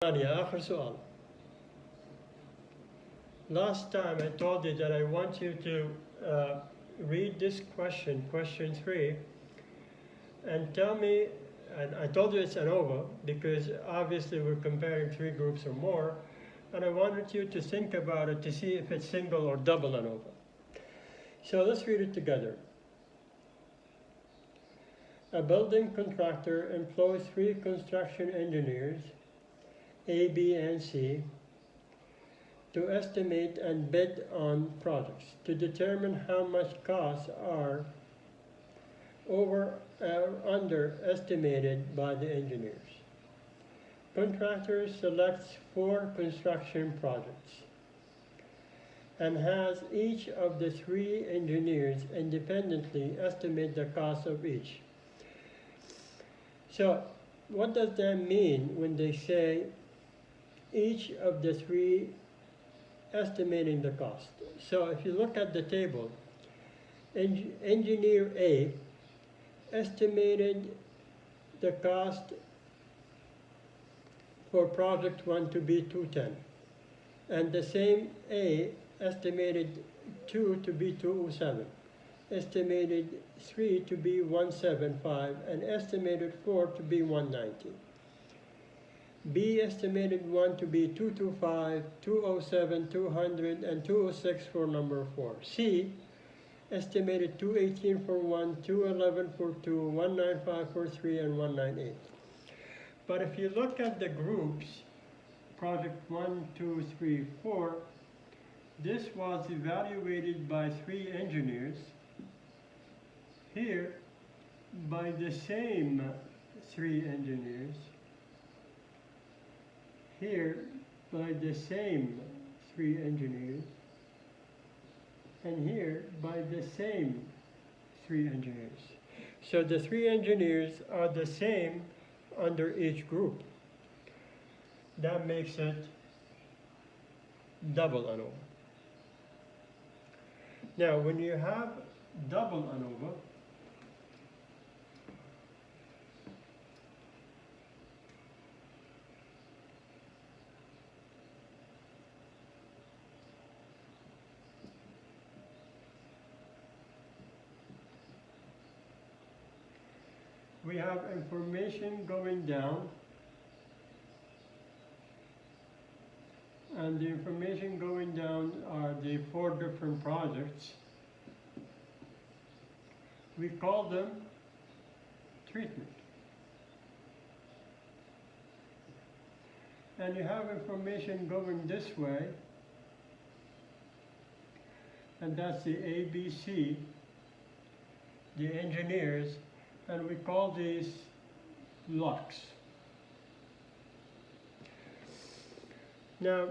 ثانية آخر سؤال. Last time I told you that I want you to read this question, question 3, and tell me, and I told you it's ANOVA because obviously we're comparing 3 groups or more, and I wanted you to think about it to see if it's single or double ANOVA. So let's read it together. A building contractor employs 3 construction engineers, A, B, and C, to estimate and bid on projects to determine how much costs are over or underestimated by the engineers. Contractor selects 4 construction projects and has each of the 3 engineers independently estimate the cost of each. So what does that mean when they say each of the 3 estimating the cost? So if you look at the table, engineer A estimated the cost for project 1 to be 210, and the same A estimated 2 to be 207, estimated 3 to be 175, and estimated 4 to be 190. B estimated 1 to be 225, 207, 200, and 206 for number 4. C estimated 218 for 1, 211 for 2, 195 for 3, and 198. But if you look at the groups, project 1, 2, 3, 4, this was evaluated by 3 engineers, here by the same 3 engineers, here by the same 3 engineers, and here by the same 3 engineers. So the 3 engineers are the same under each group. That makes it double ANOVA. Now when you have double ANOVA, we have information going down, and the information going down are the 4 different projects. We call them treatment. And you have information going this way, and that's the ABC, the engineers, and we call these blocks. Now,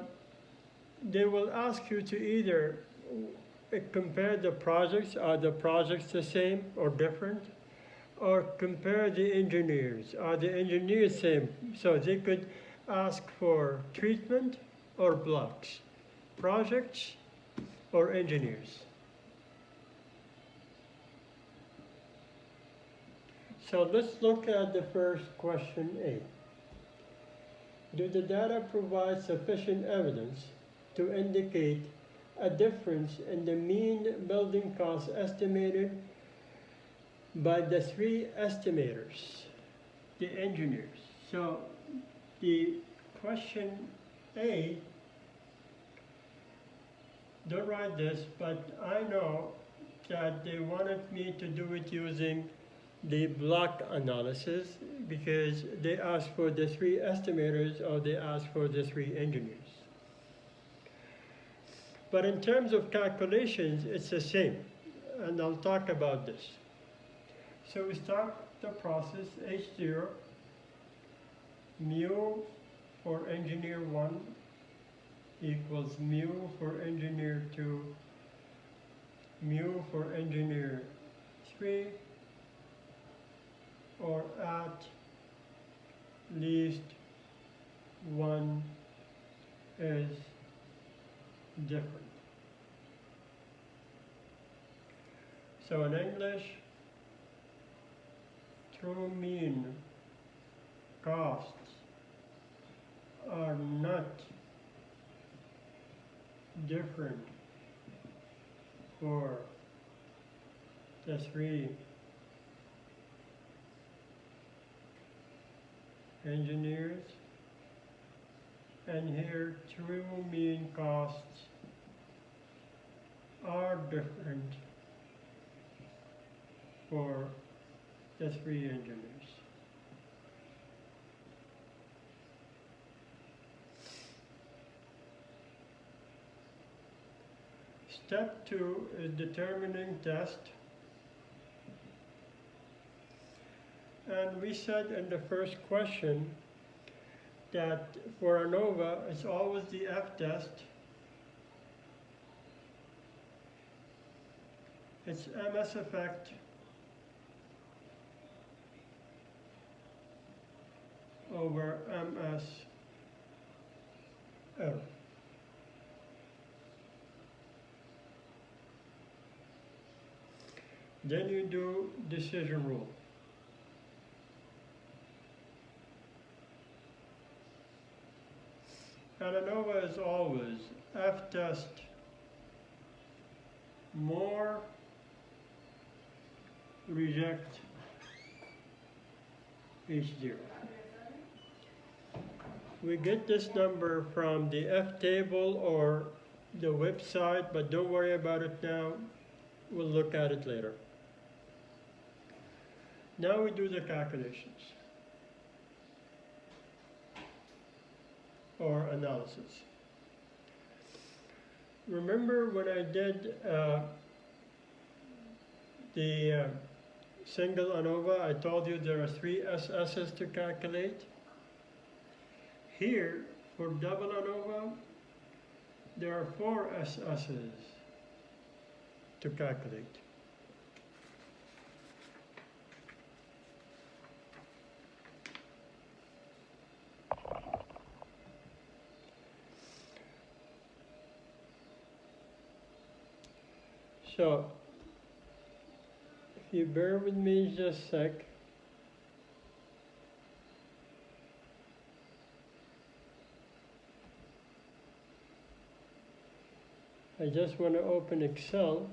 they will ask you to either compare the projects. Are the projects the same or different? Or compare the engineers. Are the engineers same? So they could ask for treatment or blocks, projects or engineers. So let's look at the first question A. Do the data provide sufficient evidence to indicate a difference in the mean building cost estimated by the 3 estimators, the engineers? So the question A, don't write this, but I know that they wanted me to do it using the block analysis because they asked for the 3 estimators or they asked for the 3 engineers. But in terms of calculations, it's the same, and I'll talk about this. So we start the process, H0, mu for engineer 1 equals mu for engineer 2, mu for engineer 3, or at least one is different. So in English, true mean costs different for the three engineers, and here true mean costs are different for the three engineers. Step 2 is determining test. And we said in the first question that for ANOVA, it's always the F test. It's MS effect over MS error. Then you do decision rule. And ANOVA is always F test more reject H0. We get this number from the F table or the website, but don't worry about it now. We'll look at it later. Now we do the calculations or analysis. Remember when I did the single ANOVA, I told you there are 3 SS's to calculate. Here, for double ANOVA, there are 4 SS's to calculate. So, if you bear with me just a sec. I just want to open Excel.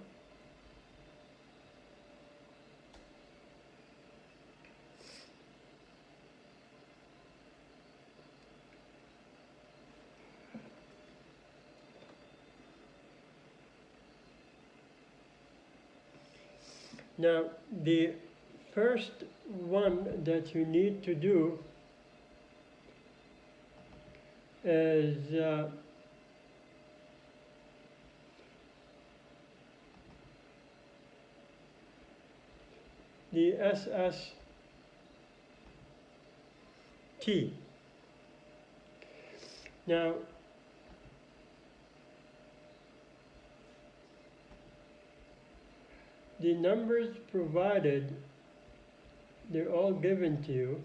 Now, the first one that you need to do is the SST. Now, the numbers provided, they're all given to you.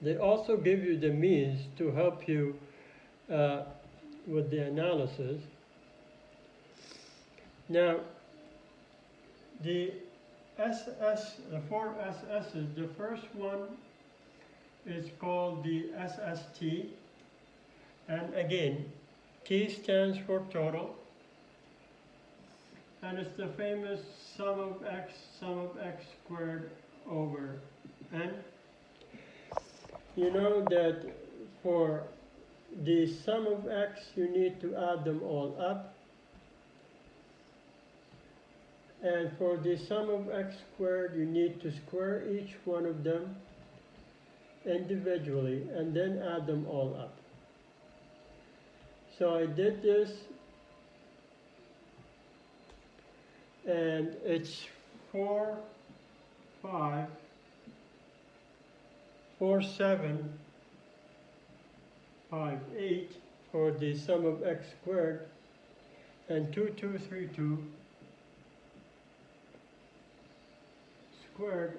They also give you the means to help you with the analysis. Now, the the 4 SS's, the first one is called the SST, and again, T stands for total, and it's the famous sum of x squared over n. You know that for the sum of x, you need to add them all up. And for the sum of x squared, you need to square each one of them individually and then add them all up. So I did this, and it's 4, 5, 4, 7, 5, 8 for the sum of x squared, and 2, 2, 3, 2 squared,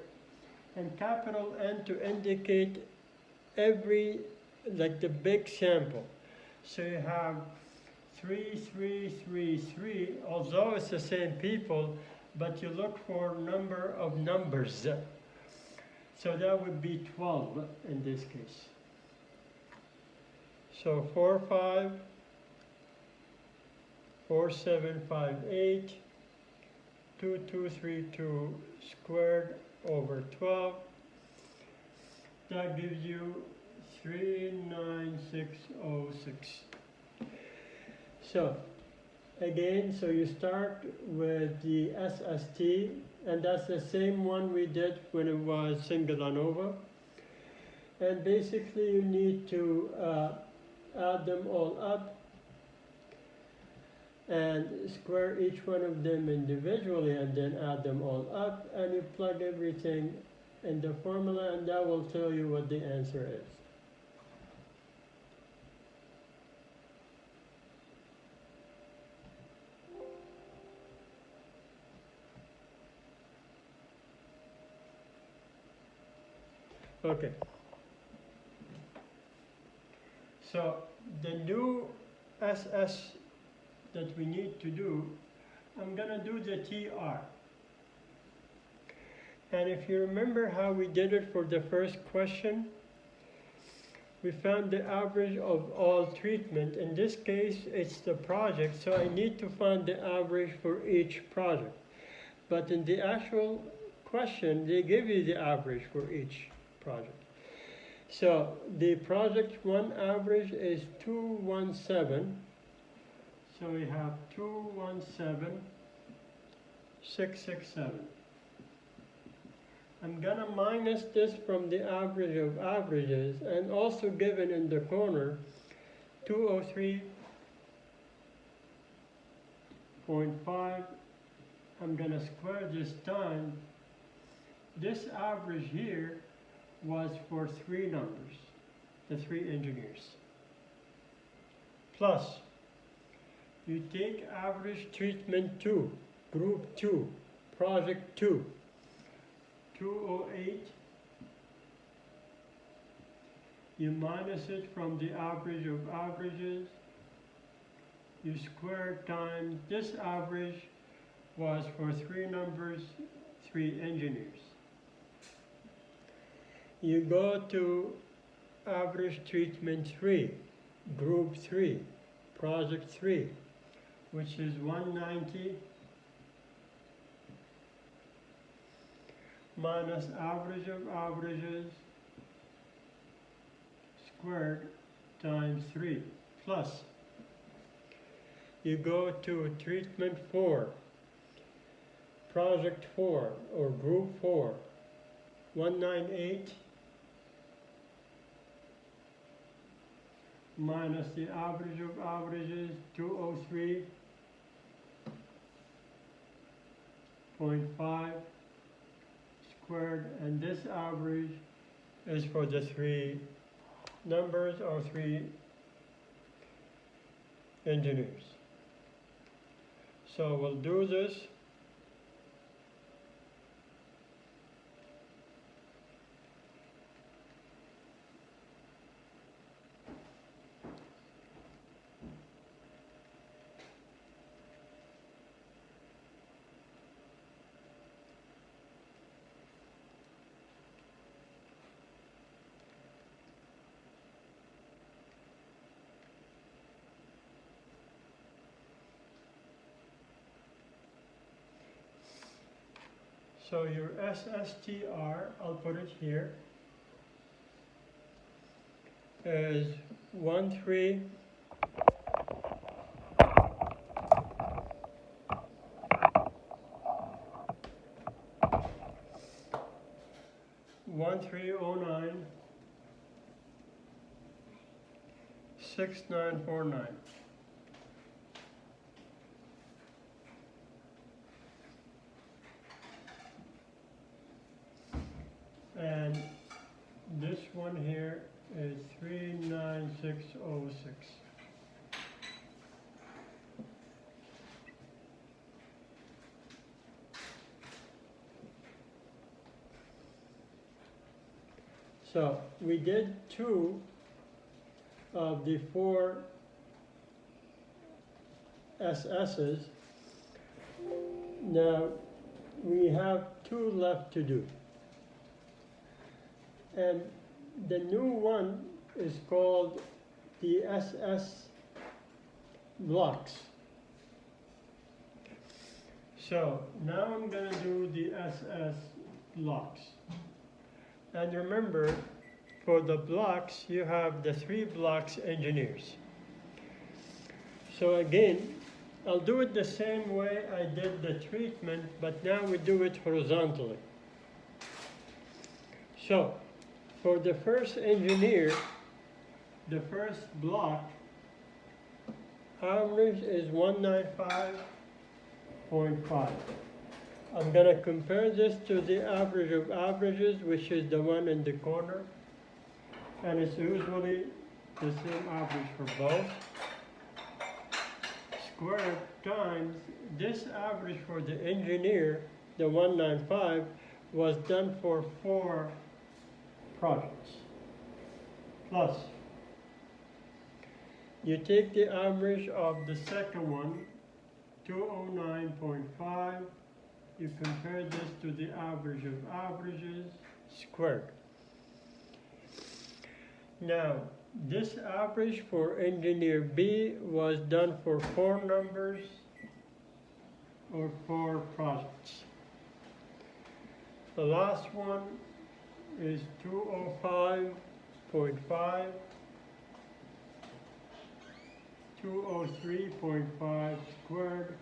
and capital N to indicate every, like the big sample. So you have 3, 3, 3, 3, although it's the same people, but you look for number of numbers. So that would be 12 in this case. So 4,54758 2232 squared over 12. That gives you 39606. So again, so you start with the SST, and that's the same one we did when it was single ANOVA. And basically you need to add them all up and square each one of them individually and then add them all up, and you plug everything in the formula, and that will tell you what the answer is. Okay. So the new SS that we need to do, I'm going to do the TR. And if you remember how we did it for the first question, we found the average of all treatment. In this case, it's the project, so I need to find the average for each project. But in the actual question, they give you the average for each project. So the project one average is 217. So we have 217,667. I'm gonna minus this from the average of averages, and also given in the corner 203.5. I'm gonna square this time. This average here was for three numbers, the three engineers. Plus, you take average treatment 2, group 2, project 2, 208. You minus it from the average of averages. You square times this average was for three numbers, three engineers. You go to average treatment 3, group 3, project 3, which is 190 minus average of averages squared times 3, plus you go to treatment 4, project 4, or group 4, 198 minus the average of averages, 203.5 squared, and this average is for the three numbers or three engineers. So we'll do this. So your SSTR, I'll put it here, is 13 1309 6949. And this one here is 39606. So we did 2 of the 4 SS's. Now we have 2 left to do. And the new one is called the SS blocks. So now I'm going to do the SS blocks. And remember, for the blocks, you have the 3 blocks engineers. So again, I'll do it the same way I did the treatment, but now we do it horizontally. So, for the first engineer, the first block, average is 195.5. I'm going to compare this to the average of averages, which is the one in the corner. And it's usually the same average for both. Square times this average for the engineer, the 195, was done for 4 projects. Plus, you take the average of the second one, 209.5, you compare this to the average of averages squared. Now, this average for engineer B was done for 4 numbers or 4 projects. The last one is 205.5, 203.5 squared.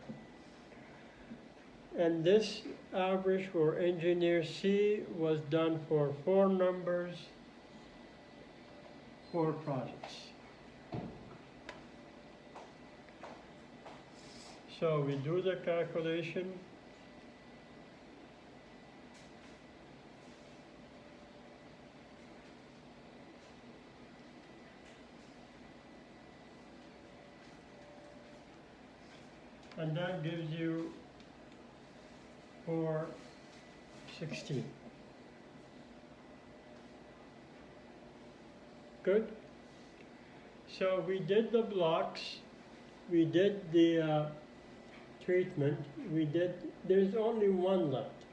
And this average for engineer C was done for 4 numbers, 4 projects. So we do the calculation. And that gives you 416. Good. So we did the blocks, we did the treatment, there's only one left.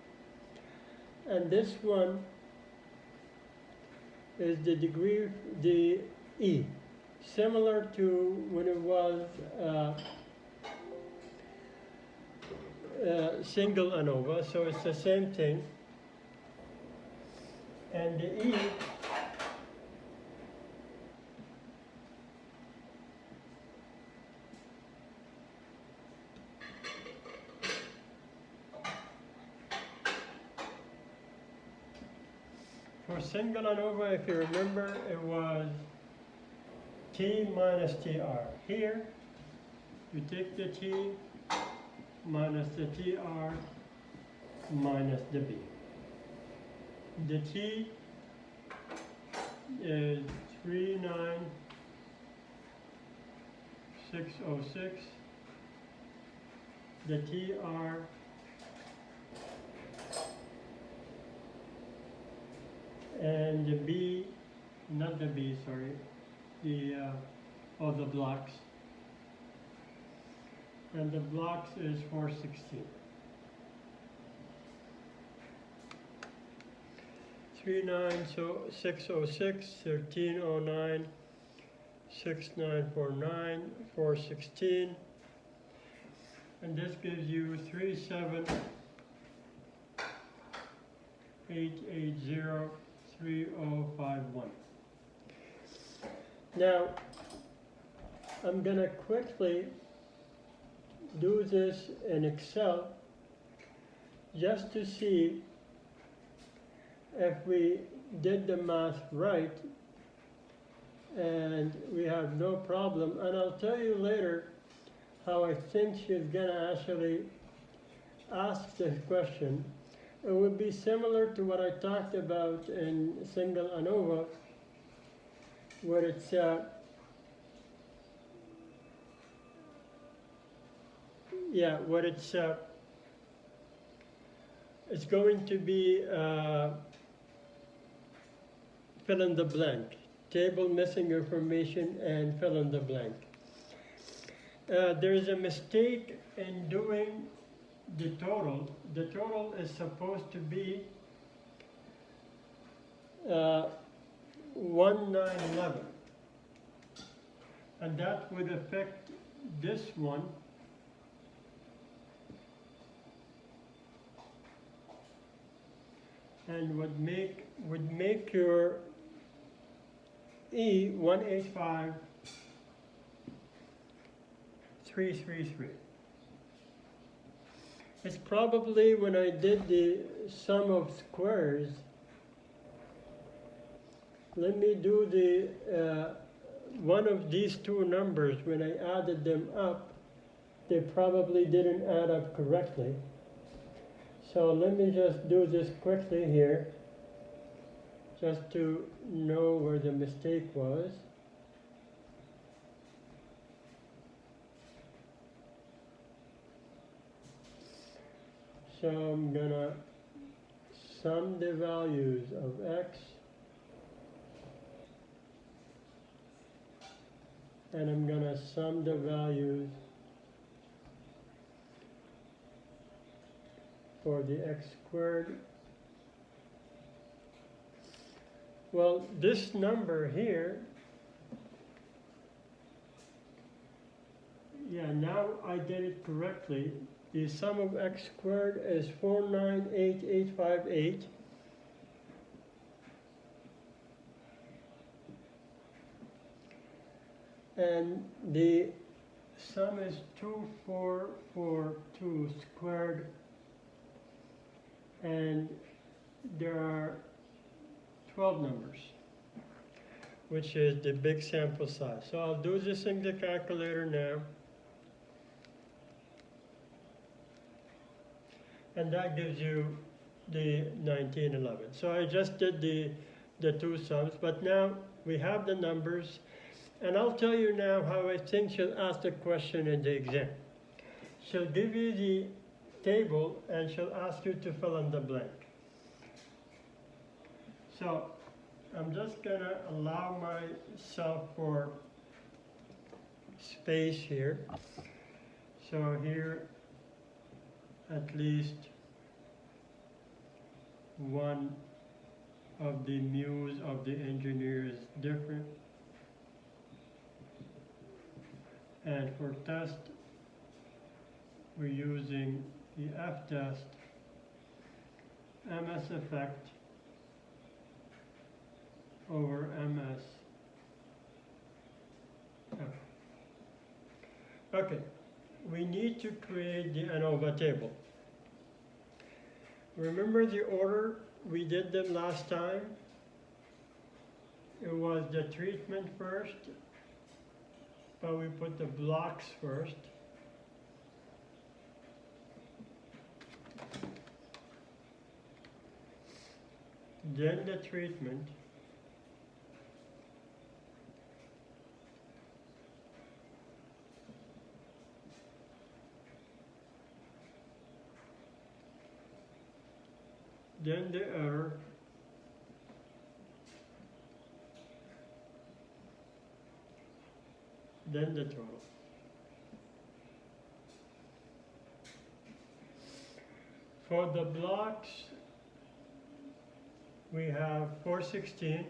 And this one is the degree, the E, similar to when it was single ANOVA, so it's the same thing. And the E for single ANOVA, if you remember, it was T minus TR. Here, you take the T minus the TR minus the B. The T is 39606. The TR and the B, not the B, sorry, the blocks. And the blocks is 416. 39606, 1309, 6949, 416. And this gives you 37880 3051. Now, I'm going to quickly do this in Excel just to see if we did the math right, and we have no problem. And I'll tell you later how I think she's going to actually ask this question. It would be similar to what I talked about in single ANOVA, where it's it's going to be fill in the blank, table missing information and fill in the blank. There is a mistake in doing the total. The total is supposed to be 1911. and that would affect this one. And would make your E 185,333. It's probably when I did the sum of squares. Let me do the one of these two numbers. When I added them up, they probably didn't add up correctly. So let me just do this quickly here, just to know where the mistake was. So I'm gonna sum the values of x, and I'm gonna sum the values for the x squared. Well, this number here, yeah, now I did it correctly. The sum of x squared is 498,858. And the sum is 2442 squared. And there are 12 numbers, which is the big sample size. So I'll do this in the calculator now. And that gives you the 1911. So I just did the two sums, but now we have the numbers. And I'll tell you now how I think she'll ask the question in the exam. She'll give you the table and she'll ask you to fill in the blank. So I'm just gonna allow myself for space here. So here at least one of the mu's of the engineer is different. And for test, we're using the F-test, MS effect over MS F. Okay, we need to create the ANOVA table. Remember the order we did them last time? It was the treatment first, but we put the blocks first. Then the treatment. Then the error. Then the total. For the blocks, we have 416.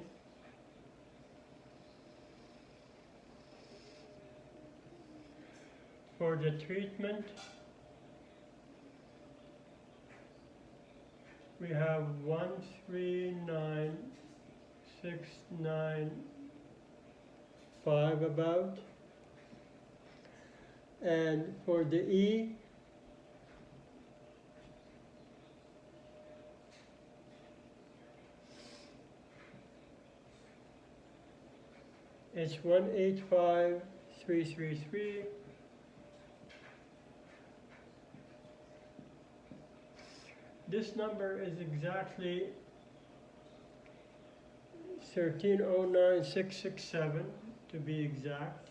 For the treatment, we have 139,695 about. And for the E, it's 185,333. This number is exactly 1309,667 to be exact.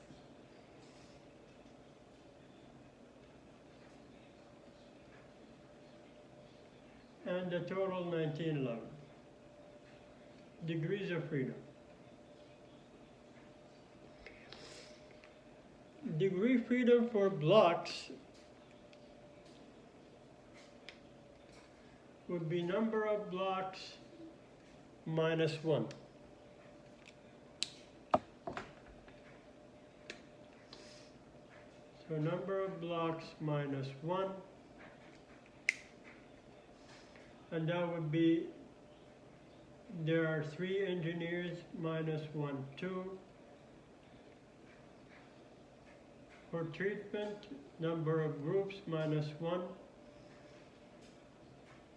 And the total 1911. Degrees of freedom. Degree freedom for blocks would be number of blocks minus 1. So number of blocks minus 1. And that would be, there are 3 engineers minus 1, 2. For treatment, number of groups minus 1.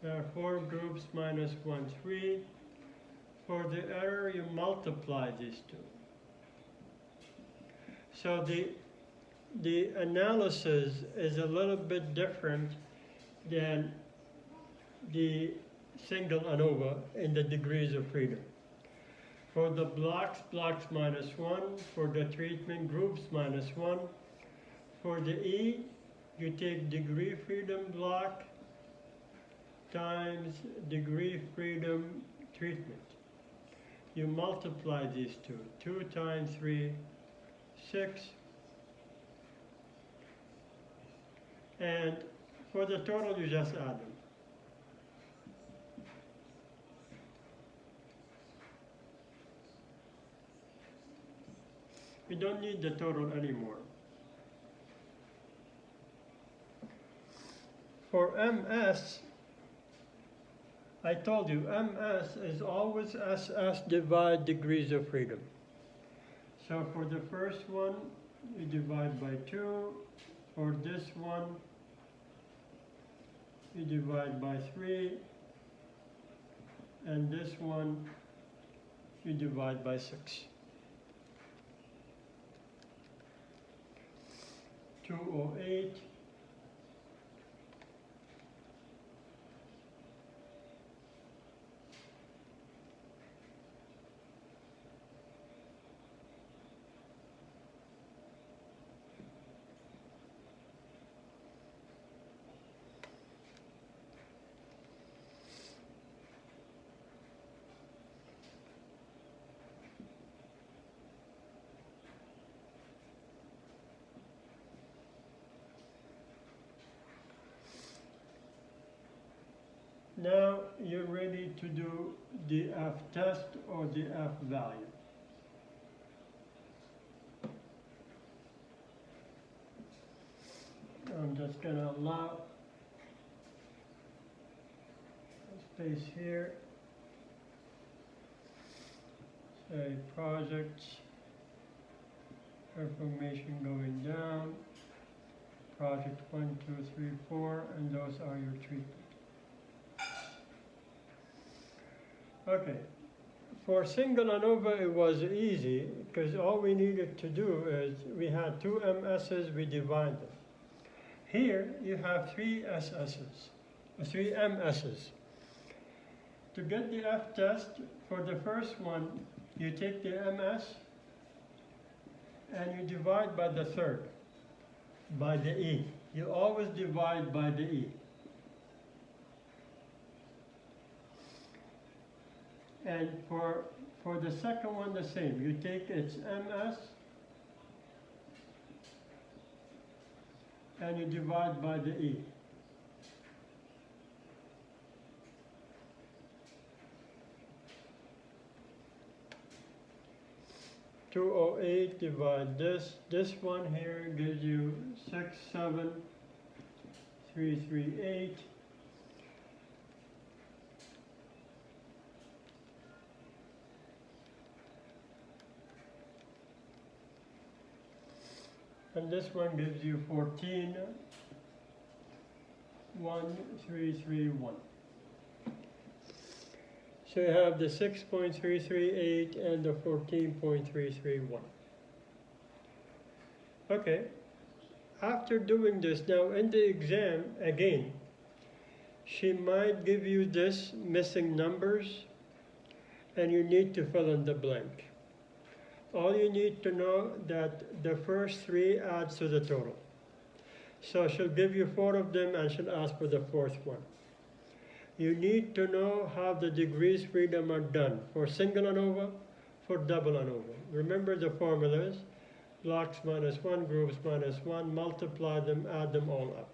There are 4 groups minus 1, 3. For the error, you multiply these two. So the analysis is a little bit different than the single ANOVA in the degrees of freedom. For the blocks, blocks minus 1. For the treatment, groups minus 1. For the E, you take degree freedom block times degree freedom treatment. You multiply these two. 2 times 3, 6. And for the total, you just add them. We don't need the total anymore. For MS, I told you, MS is always SS divide degrees of freedom. So for the first one, you divide by 2. For this one, you divide by 3. And this one, you divide by 6. 208. Now you're ready to do the F test or the F value. I'm just going to allow a space here. Say projects, information going down, project 1, 2, 3, 4, and those are your treatments. Okay, for single ANOVA it was easy because all we needed to do is we had 2 MSs, we divide them. Here you have 3 SSs, 3 MSs. To get the F test, for the first one, you take the MS and you divide by the third, by the E. You always divide by the E. And for the second one, the same. You take its MS and you divide by the E. (208) divide this. This one here gives you 67338. And this one gives you 14,1331. So you have the 6.338 and the 14.331. Okay. After doing this, now in the exam, again, she might give you this missing numbers, and you need to fill in the blank. All you need to know that the first 3 adds to the total. So she'll give you 4 of them and she'll ask for the 4th one. You need to know how the degrees freedom are done for single ANOVA, for double ANOVA. Remember the formulas: blocks minus 1, groups minus 1, multiply them, add them all up.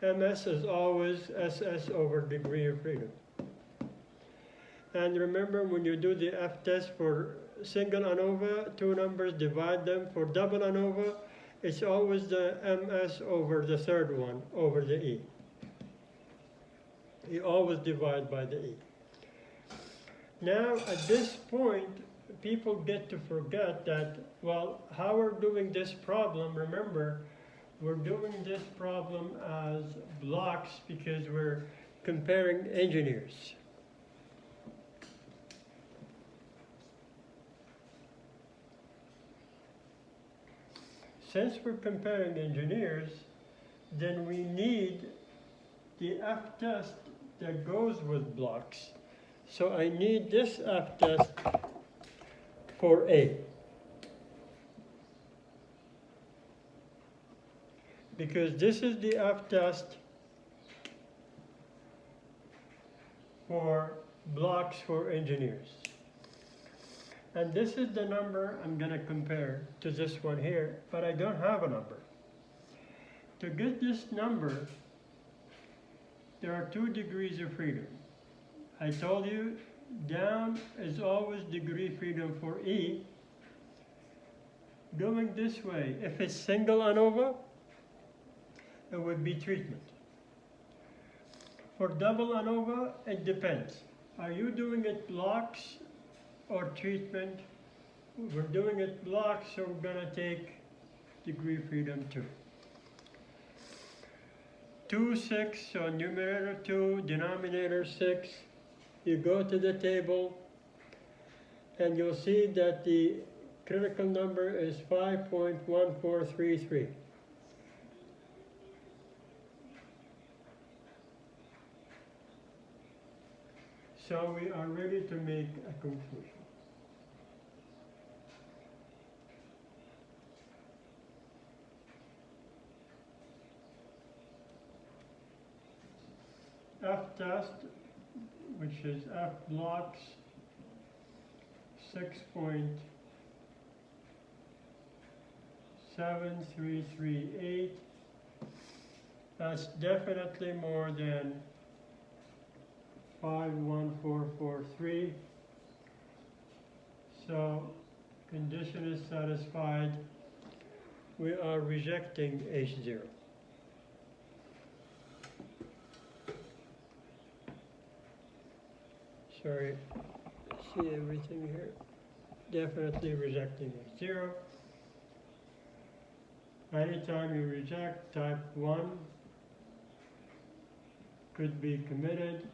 MS is always SS over degree of freedom. And remember, when you do the F test for single ANOVA, 2 numbers, divide them. For double ANOVA, it's always the ms over the third one over the e. You always divide by the e. Now, at this point, people get to forget that, well, how we're doing this problem, remember, we're doing this problem as blocks because we're comparing engineers. Since we're comparing engineers, then we need the f-test that goes with blocks. So I need this f-test for A. Because this is the f-test for blocks for engineers. And this is the number I'm going to compare to this one here, but I don't have a number. To get this number, there are 2 degrees of freedom. I told you down is always degree freedom for E. Going this way, if it's single ANOVA, it would be treatment. For double ANOVA, it depends. Are you doing it blocks or treatment? We're doing it blocks, so we're going to take degree freedom 2. 2, 6, so numerator 2, denominator 6. You go to the table, and you'll see that the critical number is 5.1433. So we are ready to make a conclusion. F-test, which is F blocks, 6.7338. That's definitely more than 51443. So condition is satisfied. We are rejecting H0. Sorry, see everything here? Definitely rejecting H0. Anytime you reject, type 1 could be committed.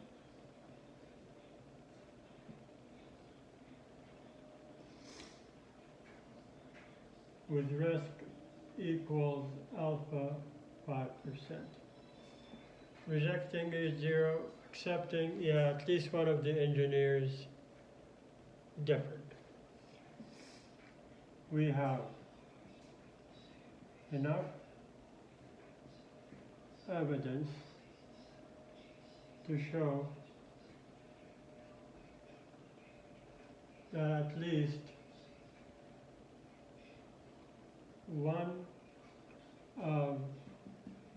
With risk equals alpha 5%. Rejecting H0, accepting, yeah, at least one of the engineers differed. We have enough evidence to show that at least one of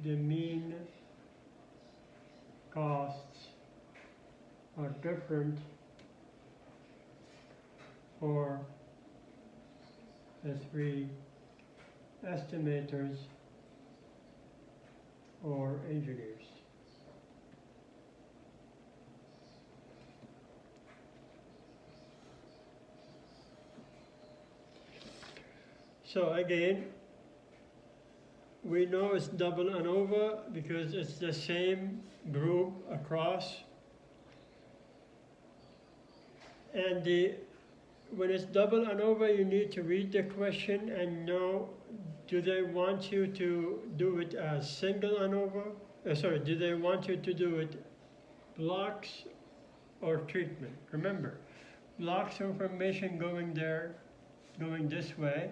the mean costs are different for the 3 estimators or engineers. So again, we know it's double ANOVA because it's the same group across. And when it's double ANOVA, you need to read the question and know, do they want you to do it as single ANOVA? Do they want you to do it blocks or treatment? Remember, blocks of information going there, going this way,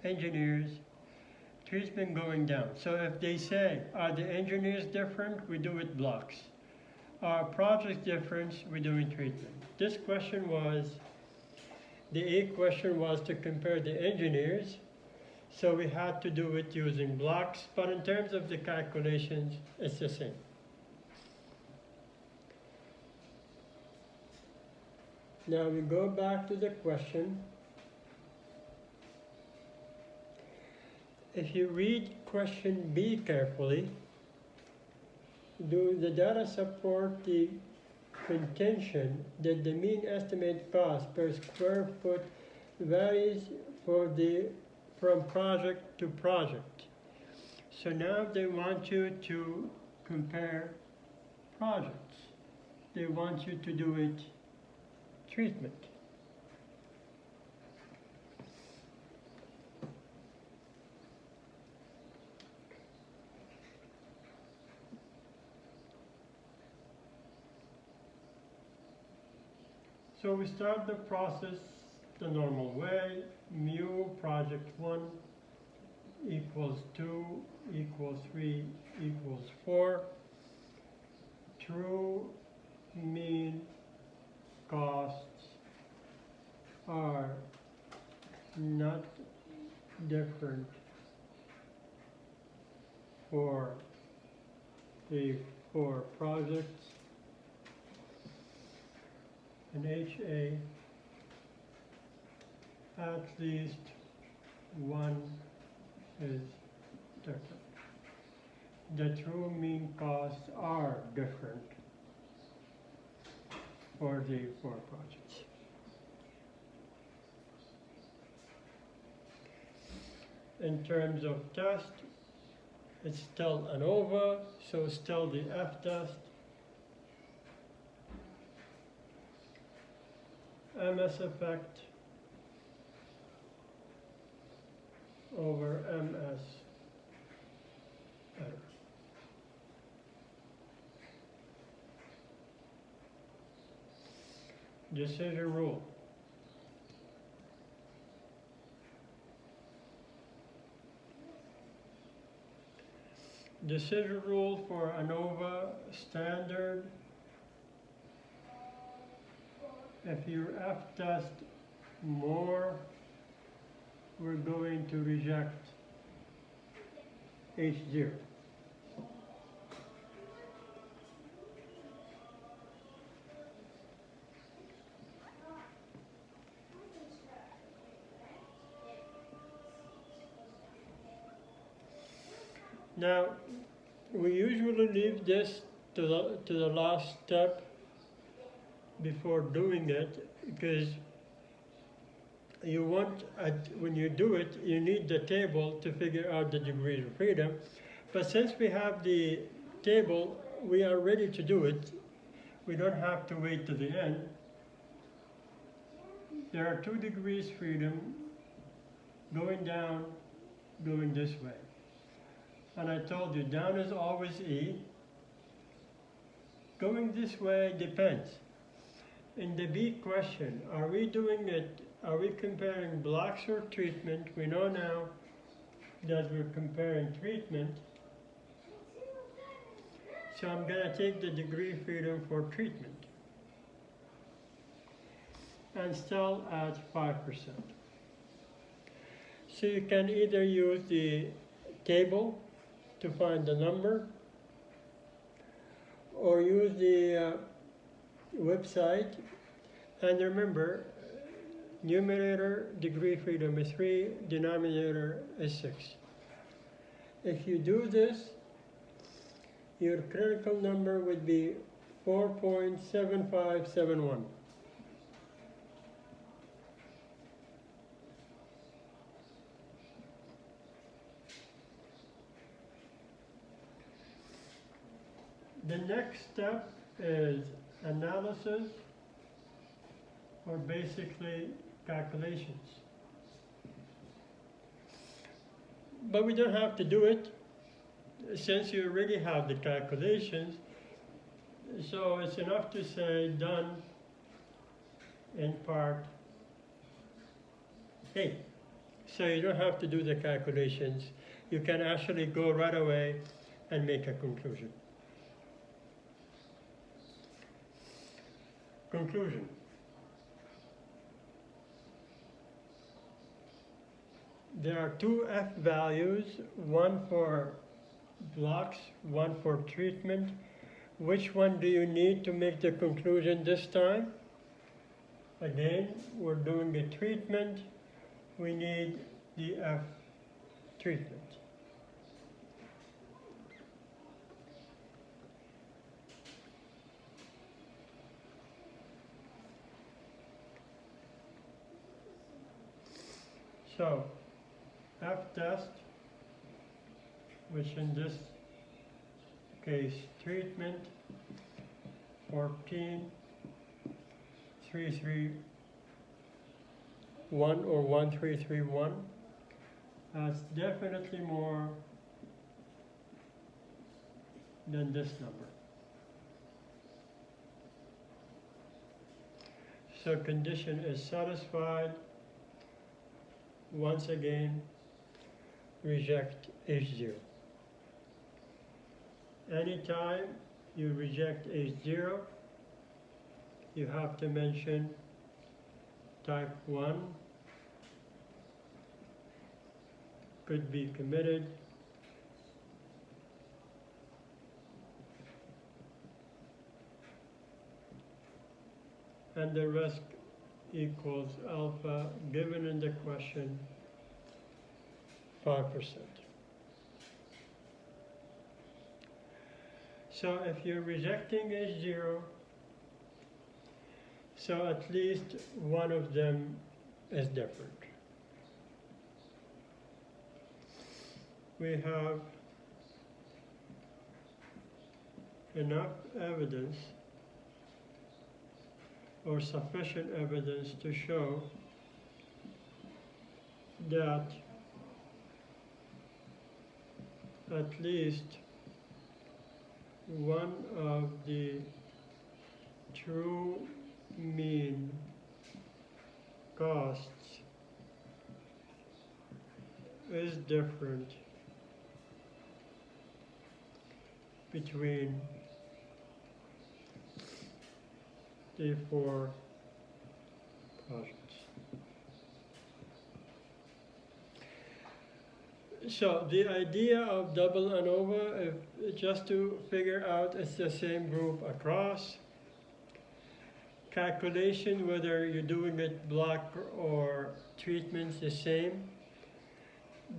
engineers, treatment going down. So if they say, are the engineers different? We do it blocks. Are projects different? We do it treatment. This question was, the A question was to compare the engineers. So we had to do it using blocks, but in terms of the calculations, it's the same. Now we go back to the question. if you read question B carefully, do the data support the contention that the mean estimated cost per square foot varies from project to project? So now they want you to compare projects. They want you to do it treatment. So we start the process the normal way. Mu project 1 equals 2 equals 3 equals 4. True mean costs are not different for the 4 projects. And HA, at least one is different. The true mean costs are different for the 4 projects. In terms of test, it's still ANOVA, so still the F test. MS effect over MS error. Decision rule. Decision rule for ANOVA standard. If your F test more, we're going to reject H0. Now, we usually leave this to the last step before doing it, because you want, when you do it, you need the table to figure out the degrees of freedom. But since we have the table, we are ready to do it. We don't have to wait to the end. There are 2 degrees freedom going down, going this way. And I told you, down is always E. Going this way depends. In the B question, are we doing it, are we comparing blocks or treatment? We know now that we're comparing treatment. So I'm going to take the degree freedom for treatment. And still at 5%. So you can either use the table to find the number, or use the website. And remember, numerator degree freedom is 3, denominator is 6. If you do this, your critical number would be 4.7571. The next step is analysis, or basically calculations. But we don't have to do it, since you already have the calculations. So it's enough to say done in part A. So you don't have to do the calculations. You can actually go right away and make a conclusion. Conclusion. There are 2 F values, one for blocks, one for treatment. Which one do you need to make the conclusion this time? Again, we're doing the treatment. We need the F treatment. So, F test, which in this case treatment 14331 or 1331, has definitely more than this number. So condition is satisfied. Once again, reject H0. Anytime you reject H0, you have to mention type 1 could be committed, and the risk equals alpha given in the question 5%. So if you're rejecting H0, so at least one of them is different. We have enough evidence or sufficient evidence to show that at least one of the true mean costs is different between the four projects. So the idea of double ANOVA is just to figure out it's the same group across. Calculation, whether you're doing it block or treatments, the same.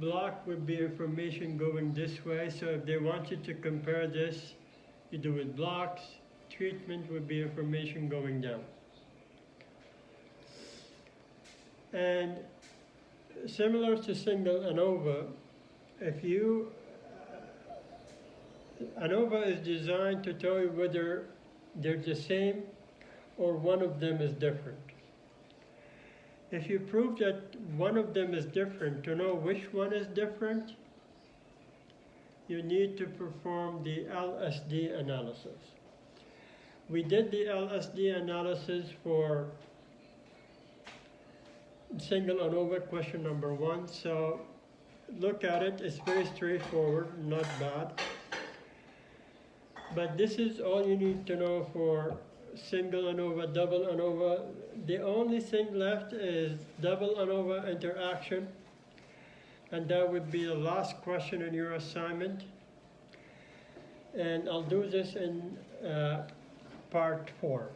Block would be information going this way, so if they want you to compare this, you do it blocks. Treatment would be information going down. And similar to single ANOVA, if you, ANOVA is designed to tell you whether they're the same or one of them is different. If you prove that one of them is different, to know which one is different, you need to perform the LSD analysis. We did the LSD analysis for single ANOVA question number 1, so look at it, it's very straightforward, not bad. But this is all you need to know for single ANOVA, double ANOVA. The only thing left is double ANOVA interaction, and that would be the last question in your assignment. And I'll do this in part 4.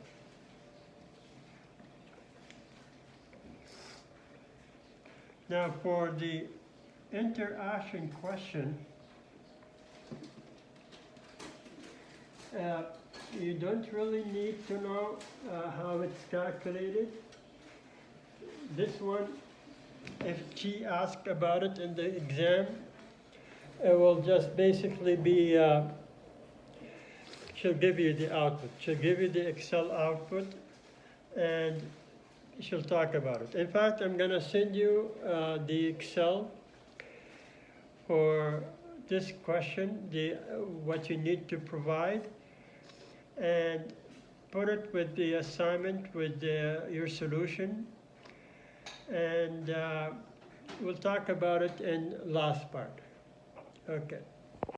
Now for the interaction question, you don't really need to know how it's calculated. This one, if she asks about it in the exam, it will just basically be, she'll give you the output. She'll give you the Excel output, and she'll talk about it. In fact, I'm going to send you the Excel for this question, what you need to provide, and put it with the assignment with your solution, and we'll talk about it in last part. Okay.